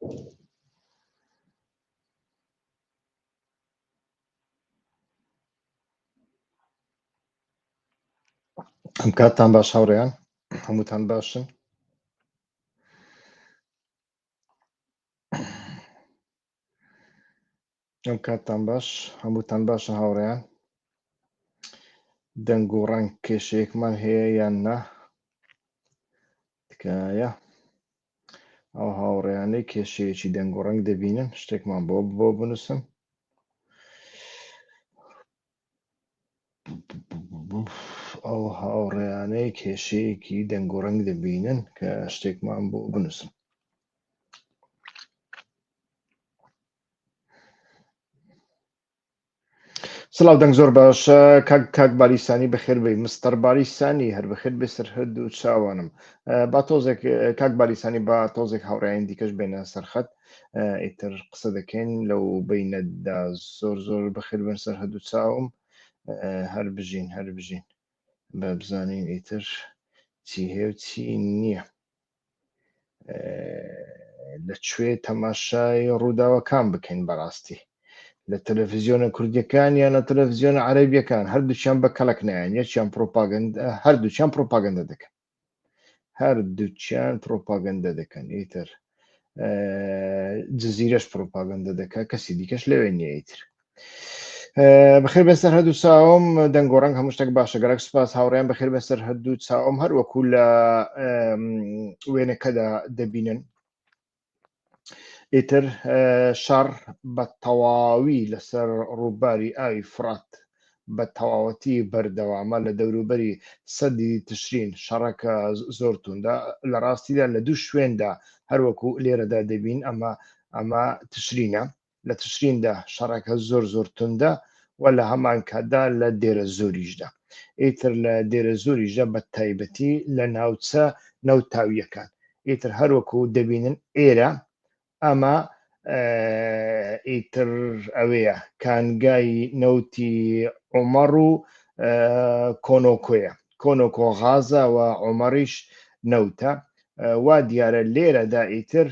ئەم کاتتان باش هاوڕێیان هەمووتان باشن. ئەم کاتتان باش هەمووتان باشە هاوڕێیان. دەنگ و ڕەنگ کێشەیەکمان هەیە یان نا؟ تکایە ئەو هاوڕێیانەی کێشەیەکی دەنگ و ڕەنگ دەبینن شتێکمان بۆ بنووسم. ئەو هاوڕێیانەی کێشەیەکی دەنگ و ڕەنگ دەبینن کە شتێکمان بۆ بنووسم. سڵاو دەنگ زۆر باشە کاک باریسانی بەخێر بێ مستەر باریسانی هەر بەخێر بێ سەرهەد و چاوانم. با تۆزێک کاک باریسانی با تۆزێک هاوڕێیان دیکەش بێنە سەرخەت ئیتر قسە دەکەین لەو بینەتدا زۆر بەخێر بن سەرهەد و چاوم هەر بژین بە بزانین ئیتر چی هەیە و چی نییە لەکوێ تەماشای ڕووداوەکان بکەین بەڕاستی لە تەلەڤیزیۆنە کوردیەکان یان لە تەلەڤیزیۆنە عەرەبیەکان هەردووچیان بە کەڵک نایەن یەکیان هەردووچیان پرۆپاگەندە دەکەن ئیتر جزیرەش پرۆپاگەندە دەکات کەسی دیکەش لەوێ نییە ئیتر. بەخێر بێ سەرهەد و چاوم دەنگ و ڕەنگ هەموو شتێک باشە گەلک سوپاس هاوڕێیان بەخێر بێ سەرهەد و چاوم هەروەکو لە وێنەکەدا دەبینن ئیتر شەڕ بە تەواوی لەسەر ڕووباری ئاوی فرات بە تەواوەتی بەردەوامە لە دەوروبەری سەدی تشرین شەڕەکە زۆر توندا لە ڕاستیدا لە دوو شوێندا هەروەکو لێرەدا دەبین ئەمە تشرینە لە تشریندا شەڕەکە زۆر توندە و لە هەمان کاتدا لە دێرە زۆریشدا ئیتر لە دێرە زۆریشدا بە تایبەتی لە ناوچە نەوتاویەکان ئیتر هەروەکو دەبینن ئێرە ئەمە ئیتر ئەوەیە کانگای نەوتی عومەڕ و کۆنۆکۆیە کۆنۆکۆ غازە و عومەریش نەوتە وا دیارە لێرەدا ئیتر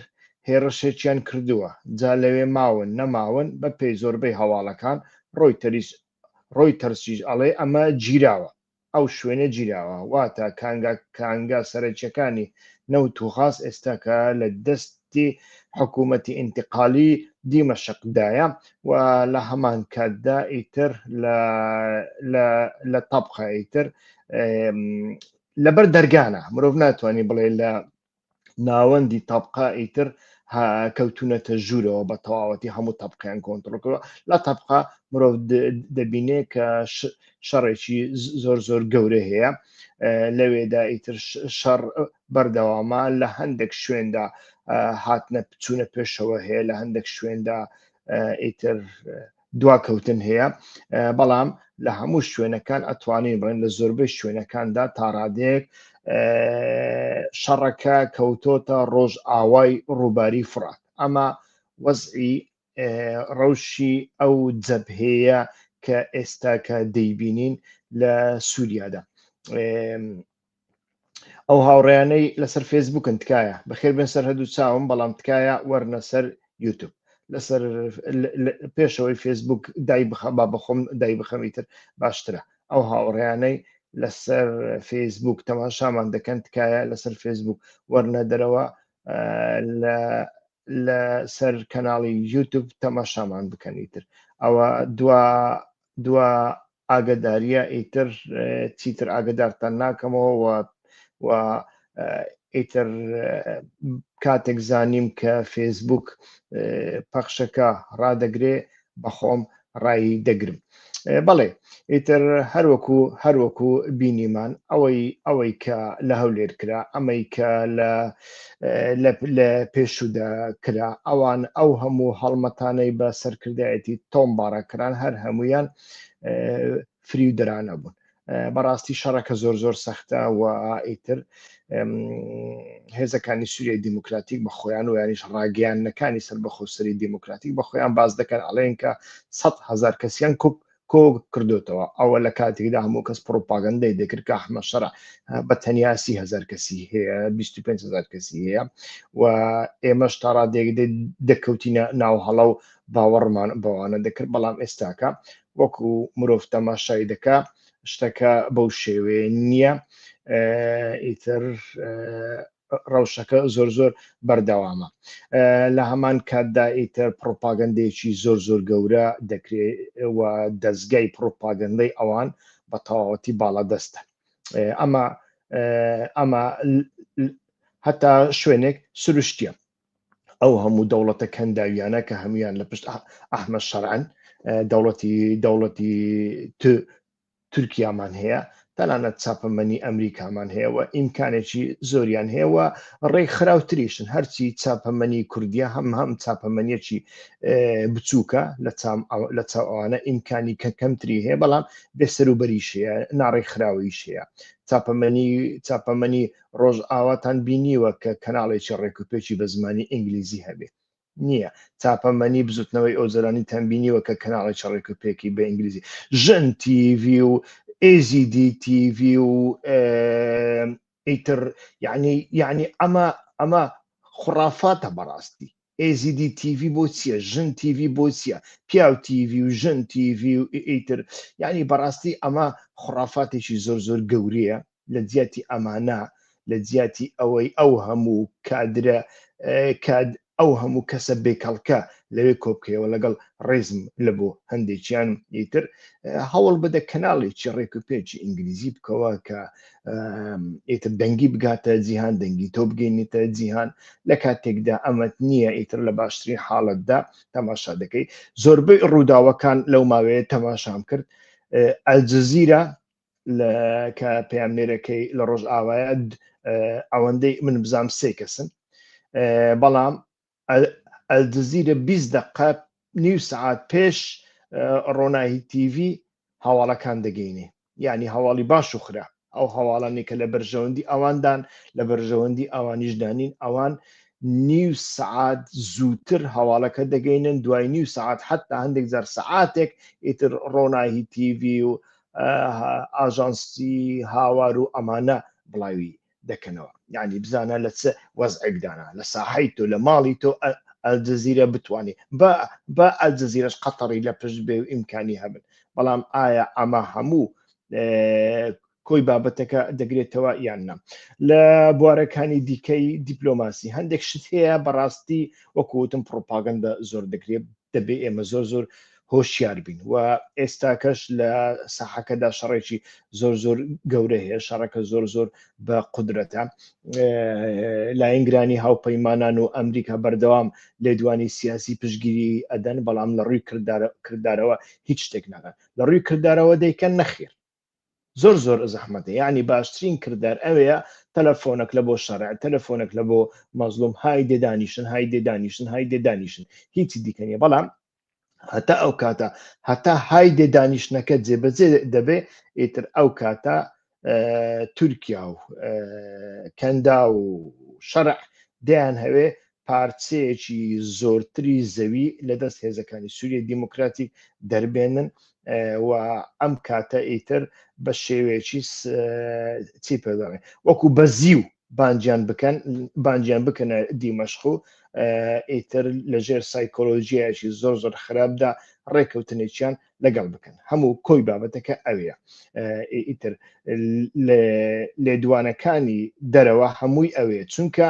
هێرشێکیان کردووە جا لەوێ ماون نەماون بە پێی زۆربەی هەواڵەکان ڕۆی تەرسیش ئەڵێ ئەمە گیراوە ئەو شوێنە گیراوە واتە کانگا سەرەکیەکانی نەوت و غاز ئێستاکە لە دەستی حکوومەتی ئینتقالی دیمەشقدایە و لە هەمان کاتدا ئیتر لە تەبقە ئیتر لەبەر دەرگانە مرۆڤ ناتوانانی بڵێ لە ناوەندی تەبقە ئیتر کەوتونەتە ژوورەوە بە تەواوەتی هەموو تەبقیان کۆنتڕۆلکەوە لە تەبقە مرۆڤ دەبینێ کە شەڕێکی زۆر گەورە هەیە لەوێدا ئیتر شەڕ بەردەوامە لە هەندێک شوێندا هاتنە بچوونە پێشەوە هەیە لە هەندێک شوێندا ئیتر دواکەوتن هەیە بەڵام لە هەموو شوێنەکان ئەتوانین بڵێن لە زۆربەی شوێنەکاندا تا ڕادەیەک شەڕەکە کەوتۆتە ڕۆژ ئاوای ڕووباری فرات ئەمە وەزعی ڕەوشی ئەو جەبهەیە کە ئێستاکە دەیبینین لە سووریادا. ئەو هاوڕێیانەی لەسەر فێسبووکن تکایە بەخێر بن سەرهەد و چاوم بەڵام تکایە وەرنە سەر یوتیوب لەسەر پێشەوەی فێسبووک با بخۆم دای بخەم ئیتر باشترە ئەو هاوڕێیانەی لەسەر فێسبووک تەماشامان دەکەن تکایە لەسەر فێسبووک وەرنە دەرەوە لە سەر کەناڵی یوتیوب تەماشامان بکەن ئیتر ئەوە دوا ئاگداریە ئیتر چیتر ئاگدارتان ناکەمەوە و ئیتر کاتێک زانیم کە فێسبووک پەخشەکە ڕادەگرێ بەخۆم ڕای دەگرم. بەڵێ ئیتر هەروەکو بینیمان ئەوەی کە لە هەولێر کرا ئەمەی کە لە پێشوودا کرا ئەوان ئەو هەموو هەڵمەتانەی بە سەرکردایەتی تۆمبارەکران هەر هەمویان فری و دەرانە بوون بەڕاستی شەڕەکە زۆر سەختە و ئیتر هێزەکانی سووریای دیموکراتیک بە خۆیان و یانیش ڕاگەیاندنەکانی سەربەخۆسەری دیموکراتیک بە خۆیان باز دەکەن ئەڵێن کە 100,000 کەسیان کۆ کردوتەوە ئەوە لە کاتێکدا هەموو کەس پرۆپاگەندەی دەکرد کە ئەحمەد شەرع بە تەنیا 30,000 کەسی هەیە 25,000 کەسی هەیە و ئێمەش تا ڕادێک دەکەوتینە ناو هەڵە و باوەڕمان بەوانە دەکرد بەڵام ئێستاکە وەکو مرۆڤ تەماشای دەکا شتەکە بەو شێوەیە نییە ئیتر ڕەوشەکە زۆر بەردەوامە لە هەمان کاتدا ئیتر پرۆپاگەندێکی زۆر گەورە دەکرێت و دەستگای پرۆپاگەندەی ئەوان بە تەواوەتی باڵادەستە ئەمە هەتا شوێنێک سروشتیە ئەو هەموو دەوڵەتە کەنداویانە کە هەمویان لە پشت ئەحمەد شەرعن دەوڵەتی تورکیامان هەیە تەنانەت چاپەمەنی ئەمریکامان هەیە و ئیمکانێکی زۆریان هەیە و ڕێی خراوتریشن هەرچی چاپەمەنی کوردیە هەم چاپەمەنیەکی بچووکە لە چاوانە ئیمکانی کەمتری هەیە بەڵام بێسەروبەریش هەیە ناڕێی خراویش هەیە چاپەمەنی ڕۆژئاواتان بینیوە کە کەناڵێکی ڕێکوپێکی بە زمانی ئینگلیزی هەبێت نییە چاپەمەنی بزوتنەوەی ئەوزەرانی تەنبینیوە کە کەناڵێکی ڕێکوپێکی بە ئینگلیزی ژن تیV و AZD TV و ئیتر یعنی ئەمە خوڕافاتە بەڕاستی AZD TV بۆ چییە ژن TV بۆ چییە پیاو TV و ژن TV و ئیتر یعنی بەڕاستی ئەمە خوڕافاتێکی زۆر گەورەیە لە جیاتی ئەمانە لە جیاتی ئەوەی ئەو هەموو کادرە ئەو هەموو کەسە بێکەڵکە لەوێ کۆبکەوە لەگەڵ ڕێزم لە بۆ هەندێکیان ئیتر هەوڵ بدە کەناڵێکی ڕێکوپێکی ئینگلیزی بکەوە کە ئیتر دەنگی بگاتە جیهان دەنگی تۆ بگەینێتە جیهان لە کاتێکدا ئەمەت نییە ئیتر لە باشترین حاڵەتدا تەماشا دەکەی زۆربەی ڕووداوەکان لەو ماوەیە تەماشام کرد ئەلجەزیرە کە پەیامنێرەکەی لە ڕۆژئاوایە ئەوەندەی من بزانم 3 کەسن بەڵام ئەلجەزیرە 20 دقە نیو سعات پێش ڕۆناهی TV هەواڵەکان دەگەینێ یعنی هەواڵی باش و خرا ئەو هەواڵانی کە لە بەرژەوەندی ئەواندان لە بەرژەوەندی ئەوانیشدانین ئەوان نیو سعات زووتر هەواڵەکە دەگەینن دوای نیو سعات حتا هەندێک جار سعاتێک ئیتر ڕۆناهی TV و ئاژانسی هاوار و ئەمانە بڵاوی دەکەنەوە یعنی بزانە لە چ وەزعێکدانە لە ساحەی تۆ لە ماڵی تۆ ئەلجەزیرە بتوانێت بە ئەلجەزیرەش قەتەڕی لە پشت بێ و ئیمکانی هەبن بەڵام ئایا ئەمە هەموو کۆی بابەتەکە دەگرێتەوە یان نە لە بوارەکانی دیکەی دیپلۆماسی هەندێک شت هەیە بەڕاستی وەکوتم پرۆپاگەندە زۆر دەکرێت دەبێ ئێمە زۆر هۆشیار بین و ئێستاکەش لە ساحەکەدا شەڕێکی زۆر گەورە هەیە شەڕەکە زۆر بە قودرەتە لایەنگرانی هاوپەیمانان و ئەمریکا بەردەوام لێدوانی سیاسی پشتگیری ئەدەن بەڵام لە ڕووی کردارەوە هیچ شتێک ناکەن لە ڕووی کردارەوە دەیکەن نەخێر زۆر زەحمەتە یعنی باشترین کردار ئەوەیە تەلەفۆنێک لە بۆ شەرع تەلەفۆنێک لە بۆ مەزلوم های دێدانیشن هیچی دیکەنیە بەڵام هەتا ئەو کاتە هەتا های دێدانیشتنەکە جێبەجێ دەبێ ئیتر ئەو کاتە تورکیا و کەندا و شەرع دەیان هەوێ پارچەیەکی زۆرتری زەوی لە دەست هێزەکانی سووریە دیموکراتیک دەربێنن و ئەم کاتە ئیتر بە شێوەیەکی چی پێداڵێ وەکو بەزیو بانجیان بکەنە دیمەشق و ئیتر لەژێر سایکۆلۆژیایەکی زۆر خراپدا ڕێکەوتنێکیان لەگەڵ بکەن هەموو کۆی بابەتەکە ئەوەیە ئیتر لێدوانەکانی دەرەوە هەمووی ئەوەیە چونکە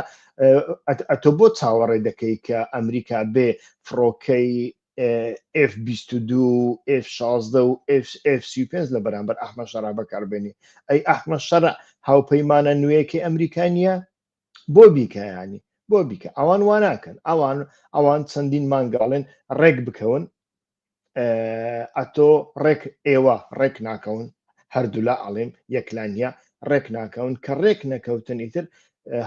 ئەتۆ بۆ چاوەڕێ دەکەی کە ئەمریکا بێ فڕۆکەی F-22 F-16 و F-35 لە بەرامبەر ئەحمەد شەرع بەکاربێنی ئەی ئەحمەد شەرع هاوپەیمانە نوێیەکی ئەمریکانیە بۆ بیکەیانی بۆ بیکە ئەوان واناکەن ئەوان چەندین مانگاڵێن ڕێک بکەون ئەتۆ ڕێک ئێوە ڕێک ناکەون هەردوو لا ئەڵێم یەکلانیا ڕێک ناکەون کە ڕێک نەکەوتن ئیتر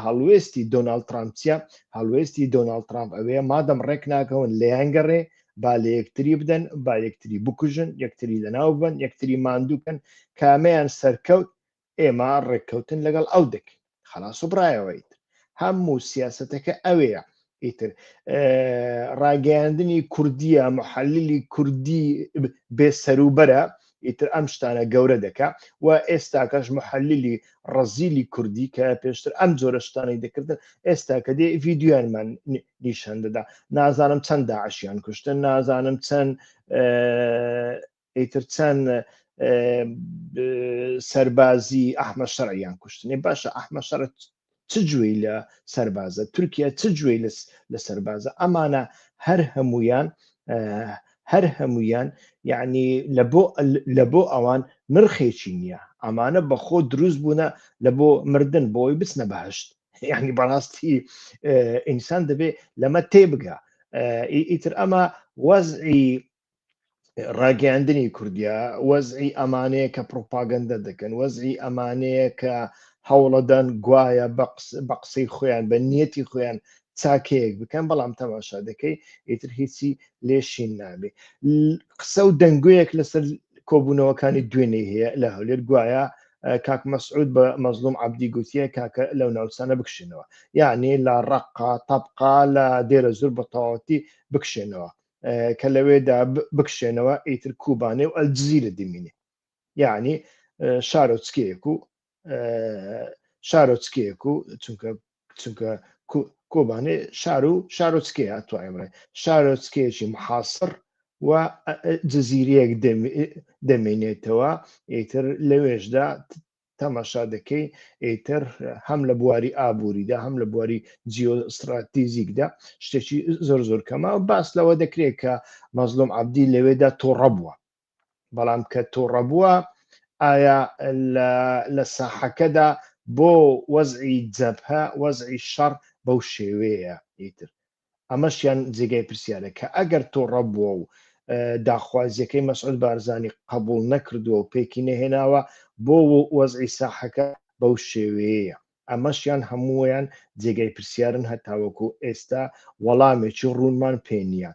هەڵوێستی دۆناڵد ترامپ چیە هەڵوێستی دۆناڵد ترامپ ئەوەیە مادەم ڕێک ناکەون لەیانگەڕێ با لە یەکتری بدەن با یەکتری بکوژن یەکتری لەناو بن یەکتری ماندووکەن کامەیان سەرکەوت ئێمە ڕێککەوتن لەگەڵ ئەو دەکەین خلاص و برایەوەیت هەموو سیاسەتەکە ئەوەیە ئیتر ڕاگەیاندنی کوردیە محەللی کوردی بێ سەروبەرە ئیتر ئەم شتانە گەورە دەکا و ئێستاکەش محەللی ڕەزیلی کوردی کە پێشتر ئەم جۆرە شتانەی دەکردن ئێستا کە دێ ڤیددیویانمان نیشان دەدا نازانم چەند داعشیان کوشتن نازانم چەند ئیتر چەند سەربازی ئەحمە شەرعیان کوشتنێ باشە ئەحمە شەرع چ گوێی لە سەربازە تورکیا چ گوێی لە سەربازە ئەمانە هەر هەمویان یعنی لە بۆ ئەوان نرخێکی نییە ئەمانە بەخۆ دروست بوونە لە بۆ مردن بۆی بچنە بەهشت یعنی بەڕاستی ئینسان دەبێ لەمە تێبگا ئیتر ئەمە وەزعی ڕاگەاندنی کوردیا وەزعی ئەمانەیە کە پرۆپاگەندە دەکەن وەزعی ئەمانەیە کە هەوڵەدەن گوایە بە قسەی خۆیان بە نیەتی خۆیان چاکەیەک بکەن بەڵام تەماشا دەکەی ئیتر هیچی لێشین نابێ قسە و دەنگویەک لەسەر کۆبوونەوەکانی دوێنێ هەیە لە هەولێر گوایە کاک مەسعود بە مەزلوم عەبدی گوتیە کاکە لەو ناوچانە بکشێنەوە یعنی لە ڕەقا تەبقا لە دێرە زۆر بە تەواوەتی بکشێنەوە کە لەوێدا بکشێنەوە ئیتر کوبانێ و ئەلجزیرە دمینێ یعنی شارۆچکەیەک و چونکە کۆبانێ شارۆچکەیە توایمڕێ شارۆچکەیەکی محاسر و جززیرەیەک دەمێنێتەوە ئیتر لەوێشدا تەماشا دەکەی ئیتر هەم لە بواری ئابووریدا هەم لە بواری جیۆستراتیزیکدا شتێکی زۆر زۆر کەمە و باس لەوە دەکرێت کە مەزلوم عەبدی لەوێدا تۆڕە بووە بەڵام کە تۆڕە بووە ئایا لە ساحەکەدا بۆ وەزعی جەبهە وەزعی شەڕ بەو شێوەیە ئیتر ئەمەشیان جێگای پرسیارە کە ئەگەر تۆڕە بووە و داخوازیەکەی مەسعود بارزانی قبول نەکردووە و پێکی نەهێناوە بۆ وەزعی ساحەکە بەو شێوەیە ئەمەشیان هەموویان جێگای پرسیارن هەتاوەکو ئێستا وەڵامێکی ڕوونمان پێ نییە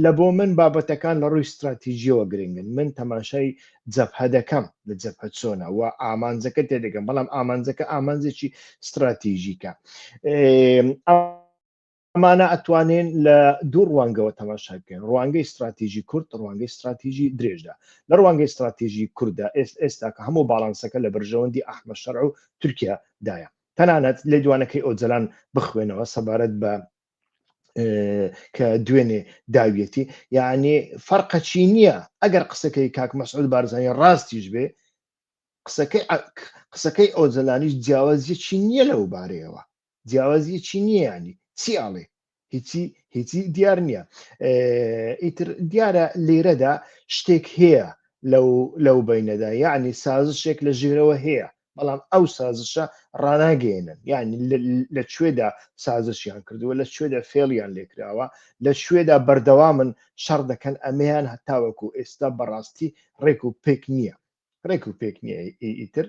لە بۆ من بابەتەکان لە ڕووی استراتیژیەوە گرنگن من تەماشای جەبهە دەکەم لە جەبهە چۆنە و ئامانجەکە تێدەگەم بەڵام ئامانجەکە ئامانجێکی استراتیژیکە ئەمانە ئەتوانێن لە دوو ڕوانگەوە تەماشا بکەن ڕوانگەی استراتیژی کورد ڕوانگەی استراتیژی درێژدا لە ڕوانگەی استراتیژی کووردە ئێستا کە هەموو باڵانسەکە لە بەرژەوەندی ئەحمە شەرع و تورکیادایە تەنانەت لێ دوانەکەی ئۆجەلان بخوێنەوە سەبارەت بە کە دوێنێ داویەتی یعنی فەرقەچی نییە ئەگەر قسەکەی کاک مەسعود بارزانی ڕاستیش بێ قسەکەی ئۆجەلانیش جیاوازیەکی نییە لەو بارەیەوە جیاوازیەکی نییە ینی چیاڵێ هیچی دیار نییە ئیتر دیارە لێرەدا شتێک هەیە لەو بینەدا یعنی سازشێک لە ژێرەوە هەیە بەڵام ئەو سازشە ڕناگەێنن یعنی لە کوێدا سازشیان کردووە لە کوێدا فێڵیان لێکراوە لە کوێدا بەردەوامن شەڕ دەکەن ئەمەیان هەتاوەکو ئێستا بەڕاستی ڕێک و پێک نییە ئیتر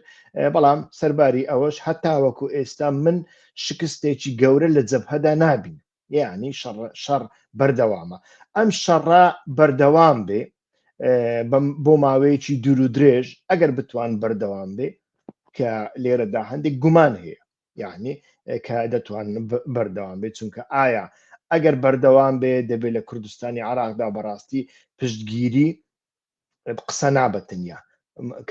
بەڵام سەرباری ئەوەش هەتاوەکو ئێستا من شکستێکی گەورە لە جەبهەدا نابین یعنی شەڕ بەردەوامە ئەم شەڕە بەردەوام بێ بۆ ماوەیەکی دوور و درێژ ئەگەر بتوان بەردەوام بێ کە لێرەدا هەندێک گومان هەیە یعنی کە دەتوان بەردەوام بێت چونکە ئایا ئەگەر بەردەوام بێ دەبێت لە کوردستانی عراقدا بەڕاستی پشتگیری قسە نابەتنیا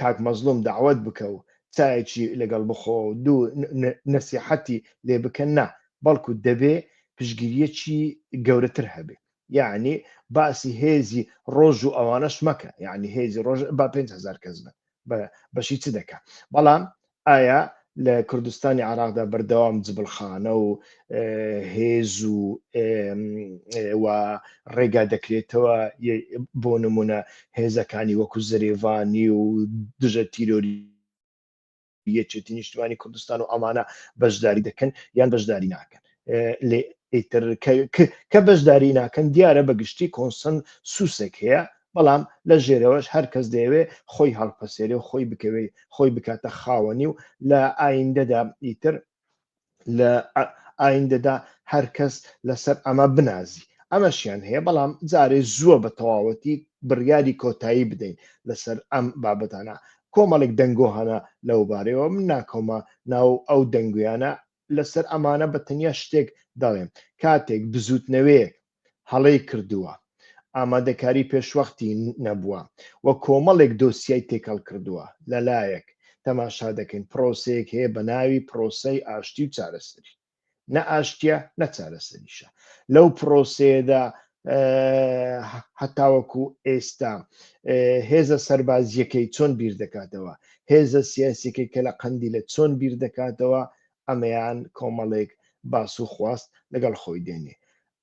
کاک مەزلوم داوت بکە و چایەکی لەگەڵ بخۆ و دوو نەسیحەتی لێ بکەن نا بەڵکو دەبێ پشگیریەکی گەورەتر هەبێ یعنی باسی هێزی ڕۆژ و ئەوانەش مەکە یعنی هێزی ڕۆژ با 5,000 کەس بن بەشی چ دەکە بەڵام ئایا لە کوردستانی عراقدا بەردەوام جبلخانە و هێز و ڕێگا دەکرێتەوە بۆ نمونە هێزەکانی وەکو زرێڤانی و دژە تیرۆری یەکێتی نیشتیمانی کوردستان و ئەمانە بەشداری دەکەن یان بەشداری ناکەن ئیتر کە بەشداری ناکەن دیارە بەگشتی کۆنسەن سووسێک هەیە بەڵام لە ژێرەوەش هەر کەس دەیەوێ خۆی هەڵپەسێرێ و خۆی بکاتە خاوەنی و لە ئایندەدا ئیتر لە ئایندەدا هەر کەس لەسەر ئەمە بنازی ئەمەشیان هەیە بەڵام جارێ زووە بە تەواوەتی بڕیاری کۆتایی بدەین لەسەر ئەم بابەتانە کۆمەڵێک دەنگۆ هەنا لەو بارەوە من ناکۆمە ناو ئەو دەنگویانە لەسەر ئەمانە بە تەنیا شتێک دەڵێم کاتێک بزوتنەوەیەک هەڵەی کردووە ئامادەکاری پێشوەختی نەبووە وە کۆمەڵێک دۆسیای تێکەڵ کردووە لەلایەک تەماشا دەکەین پرۆسەیەک هەیە بە ناوی پرۆسەی ئاشتی و چارەسەری نە ئاشتیە نە چارەسەریشە لەو پرۆسەیەدا هەتاوەکو ئێستا هێزە سەربازیەکەی چۆن بیر دەکاتەوە هێزە سیاسیەکەی کە لە قەندیلە چۆن بیر دەکاتەوە ئەمەیان کۆمەڵێک باس و خواست لەگەڵ خۆی دێنێ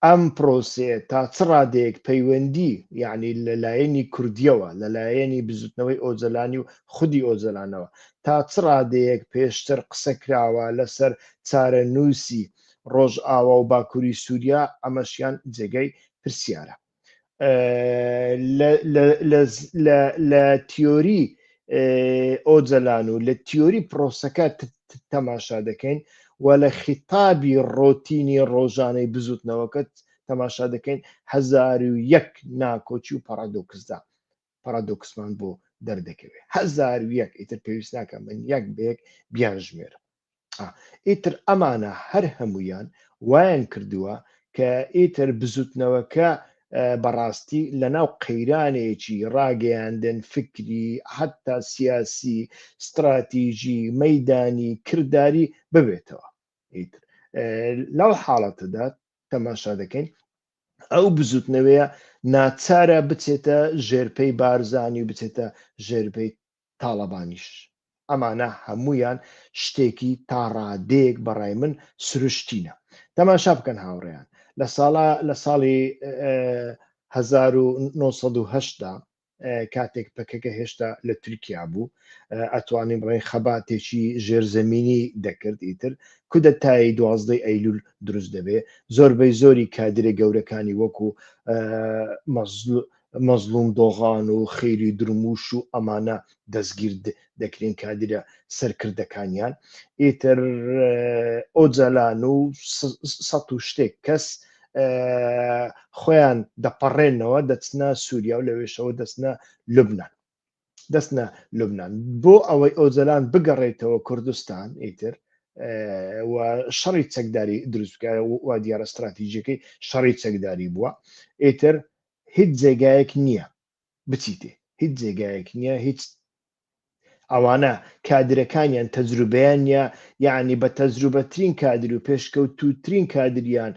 ئەم پرۆسێ تا چ ڕادەیەک پەیوەندی یعنی لەلایەنی کوردیەوە لەلایەنی بزوتنەوەی ئۆجەلانی و خودی ئۆجەلانەوە تا چ ڕادەیەک پێشتر قسە کراوە لەسەر چارە نووسی ڕۆژئاوا و باکووری سووریا ئەمەشیان جێگەی پرسیارە لە تیۆری ئۆجەلان و لە تیۆری پرۆسەکە تەماشا دەکەین و لە خیتابی ڕۆتینی ڕۆژانەی بزوتنەوەکەت تەماشا دەکەین 1001 ناکۆچی و پارادۆکسدا پارادۆکسمان بۆ دەردەکەوێت 1001 ئیتر پێویست ناکەم من یەک بەیەک بیان ژمێرە ئیتر ئەمانە هەر هەمویان وایان کردووە کە ئیتر بزوتنەوەکە بەڕاستی لەناو قەیرانێکی ڕاگەیاندن فکری حتا سیاسی استراتیژی مەیدانی کردداری ببێتەوە ئیتر لەو حاڵەتەدا تەماشا دەکەین ئەو بزوتنەوەیە ناچارە بچێتە ژێرپەی بارزانی و بچێتە ژێرپەی تاڵەبانیش ئەمانە هەمویان شتێکی تا ڕادەیەک بەڕای من سروشتینە تەماشا بکەن هاوڕێیان لە ساڵی 1970 کاتێک پەکەکە هێشتا لە تورکیا بوو ئەتوانین بڵێن خەباتێکی ژێرزەمینی دەکرد ئیتر کودەتای 12 ئەیلول دروست دەبێ زۆربەی زۆری کادرە گەورەکانی وەکو مەزلوم دۆغان و خەیری درموش و ئەمانە دەستگیر دەکرێن کادرە سەرکردەکانیان ئیتر ئۆجەلان و سەد و شتێک کەس خۆیان دەپەڕێنەوە دەچنە سووریا و لەوێشەوە دەستنە لوبنان بۆ ئەوەی ئۆجەلان بگەڕێتەوە کوردستان ئیتر و شەڕی چەکداری دروستکە و دیارە استراتیژیەکەی شەڕی چەکداری بووە ئیتر هیچ جێگایەک نییە بچیتێ هیچ جێگایەک نییە هیچ ئەوانە کادرەکانیان تەجروبەیان نیە یعنی بە تەجروبەترین کادر و پێشکەوتووترین کادریان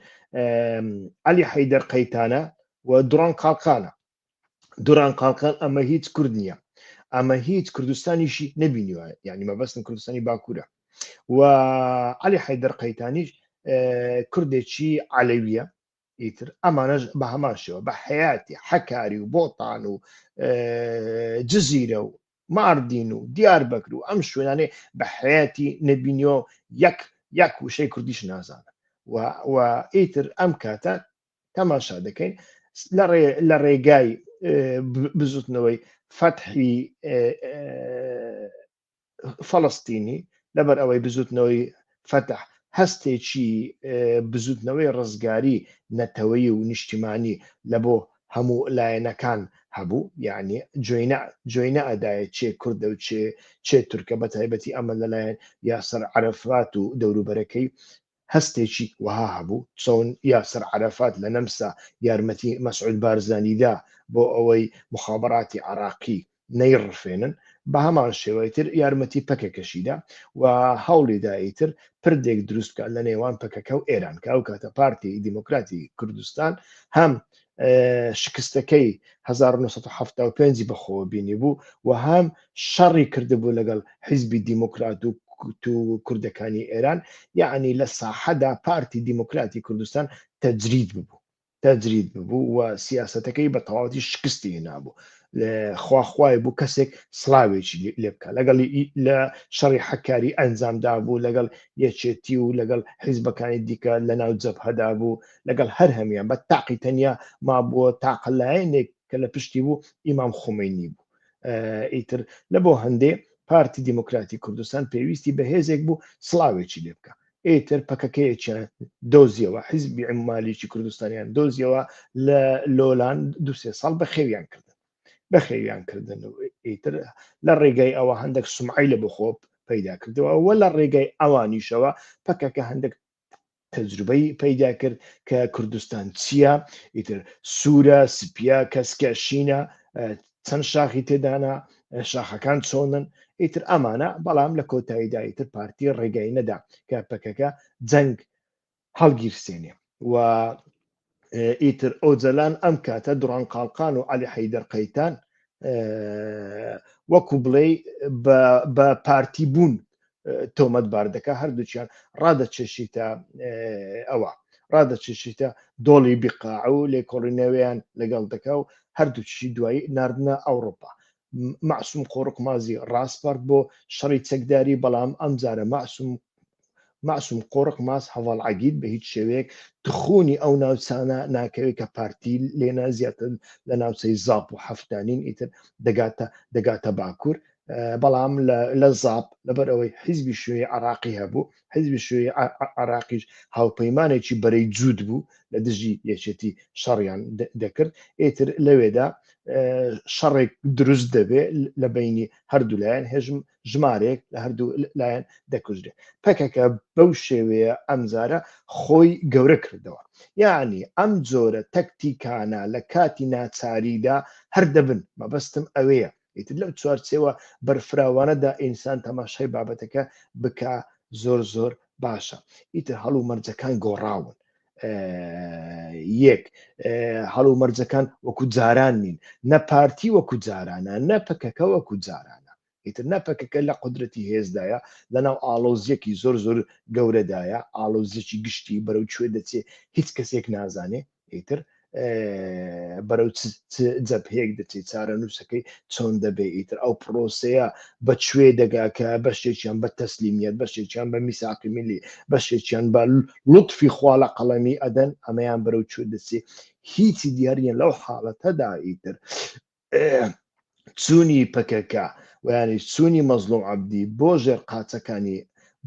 عەلی حەیدەر قەیتانە و دوڕان قاڵقانە دوڕان قاڵقان ئەمە هیچ کورد نییە ئەمە هیچ کوردستانیشی نەبینیوە یعنی مەبەستن کوردستانی باکوورە و عەلی حەیدەر قەیتانیش کوردێکی عەلەویە ئیتر ئەمانەش بە هەماشەوە بە حەیاتی حەکاری و بۆتان و جزیرە و ماردین و دیاربەکر و ئەم شوێنانێ بە حەیاتی نەبینیەوە یەک وشەی کوردیش نازانە و ئیتر ئەم کاتە تەماشا دەکەین لە ڕێگای بزوتنەوەی فەتحی فەڵەستینی لەبەر ئەوەی بزوتنەوەی فەتح هەستێکی بزوتنەوەی ڕزگاری نەتەوەی و نیشتیمانی لە بۆ هەموو لایەنەکان هەبوو یعنی جوێنە ئەدایە چێ کوردە و چێ تورکە بە تایبەتی ئەمە لەلایەن یاسەر عەرەفات و دەوروبەرەکەی هەستێکی وەها هەبوو چۆن یاسەر عەرەفات لە نەمسا یارمەتی مەسعود بارزانیدا بۆ ئەوەی مخابەراتی عێراقی نەیڕفێنن بە هەمان شێوەیەتر یارمەتی پەکەکەشیدا و هەوڵیدا ئیتر پردێک دروستکە لە نێوان پەکەکە و ئێران کە ئەو کاتە پارتی دیموکراتی کوردستان هەم شکستەکەی 1975 بەخۆوە بینی بوو و هەم شەڕی کردبوو لەگەڵ حیزبی دیموکرات و کوردەکانی ئێران یعنی لە ساحەدا پارتی دیموکراتی کوردستان تەجرید ببوو و سیاسەتەکەی بە تەواوەتی شکستی هێنابوو خواخوای بوو کەسێک سڵاوێکی لێ بکە لەگەڵ لە شەڕی حەکاری ئەنجامدا بوو لەگەڵ یەکێتی و لەگەڵ حیزبەکانی دیکە لە ناو جەبهەدا بوو لەگەڵ هەر هەمیان بە تاقی تەنیا ما بووە تاقلایەنێک کە لە پشتی بوو ئیمام خومەینی بوو ئیتر لە بۆ هەندێ پارتی دیموکراتی کوردستان پێویستی بە هێزێک بوو سڵاوێکی لێ بکە ئیتر پەکەکەیەکیان دۆزیەوە حیزبی عمالیکی کوردستانیان دۆزیەوە لە لۆلان 2-3 ساڵ بەخێویان کردن ئیتر لە ڕێگای ئەوە هەندێک سومعی لە بخۆ پیدا کردەوە وە لە ڕێگەی ئەوانیشەوە پەکەکە هەندێک تەجروبەی پیدا کرد کە کوردستان چییە، ئیتر سوورە، سپیە، کەسکە، شینە، چەند شاخی تێدانا، شاخەکان چۆنن، ئیتر ئەمانە. بەڵام لە کۆتاییدا ئیتر پارتی ڕێگای نەدا کە پەکەکە جەنگ هەڵگیرسێنێ و ئیتر ئۆجەلان ئەم کاتە دوڕان قاڵقان و عەلی حەیدەر قەیتان وەکو بڵێ بە پارتی بوون تۆمەتبار دەکا، هەردووچیان ڕادەچێشیتە ئەوە، ڕادەچێشیتە دۆڵی بیقاع و لێکۆڵینەوەیان لەگەڵ دەکا و هەردووچی دوایی ناردنە ئەوڕۆپا. معسووم قۆڕق مازی ڕاستپارت بۆ شەڕی چەکداری، بەڵام ئەمجارە معسووم قۆڕق ماس هەواڵ عەگید بە هیچ شێوەیەک تخوونی ئەو ناوچانە ناکەوێت کە پارتی لێنە زیاتر لە ناوچەی زاپ و هەفتانین ئیتر دەگاتە باکوور. بەڵام لە زاپ لەبەر ئەوەی حیزبی شوێی عراقی هەبوو، حیزبی شوێی عراقیش هاوپەیمانێکی بەرەی جوود بوو لە دژی یەکێتی شەڕیان دەکرد. ئیتر لەوێدا شەڕێک دروست دەبێت لە بینی هەردوو لایەن، هێژم ژمارێک لە هەردوو لایەن دەکوژرێت. پەکەکە بەو شێوەیە ئەمجارە خۆی گەورە کردەوە. یعنی ئەم جۆرە تەکتیکانە لە کاتی ناچاریدا هەردەبن. مەبەستم ئەوەیە ئیتر لەو چوارچێوە بەرفراوانەدا ئینسان تەماشای بابەتەکە بکە زۆر باشە. ئیتر هەڵوو مەرجەکان گۆڕاون. یەک هەڵوو مەرجەکان وەکو جاران نین، نە پارتی وەکو جارانە، نە پەکەکە وەکو جارانە. ئیتر نەپەکەکە لە قودرەتی هێزدایە، لەناو ئاڵۆزیەکی زۆر گەورەدایە، ئاڵۆزیەکی گشتی بەرەو کوێ دەچێت هیچ کەسێک نازانێ. ئیتر بەرەو جەبهەیەک دەچێت، چارە نووسەکەی چۆن دەبێت. ئیتر ئەو پرۆسەیە بەکوێ دەگا کە بەشێکیان بە تەسلیمیەت، بەشێکیان بە میساقی میلی، بەشێکیان بە لوتفی خوا لە قەڵەمی ئەدەن، ئەمەیان بەرەو کوێ دەچێت. هیچی دیاریە لەو حاڵەتەدا. ئیتر چوونی پەکەکە ویانی چوونی مەزلوم عەبدی بۆ ژێر قاچەکانی،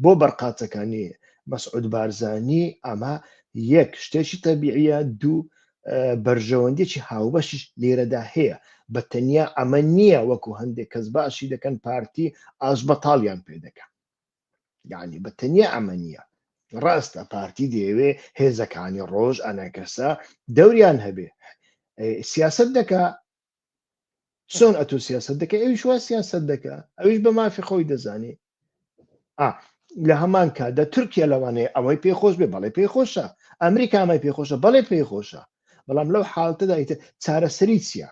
بۆ بەرقاچەکانی مەسعود بارزانی، ئەمە یەک شتێکی تەبیعیە، دوو بەرژەوەندێکی هاوبەشیش لێرەدا هەیە. بە تەنیا ئەمە نییە وەکو هەندێک کەس باشی دەکەن پارتی ئاش بەتاڵیان پێ دەکەن، یعنی بە تەنیا ئەمە نییە. ڕاستە پارتی دەیەوێ هێزەکانی ڕۆژ ئەنەکەسە دەوریان هەبێ سیاست دەکا. چۆن ئەتۆ سیاست دەکە؟ ئەویش وا سیاست دەکا، ئەویش بە مافی خۆی دەزانێ. لە هەمان کاتدا تورکیا لەوانەیە ئەوەی پێخۆش بێ، بەڵێ پێخۆشە. ئەمریکا ئەمەی پێخۆشە، بەڵێ پێخۆشە. بەڵام لەو حاڵەتەدا چارەسەری چییە؟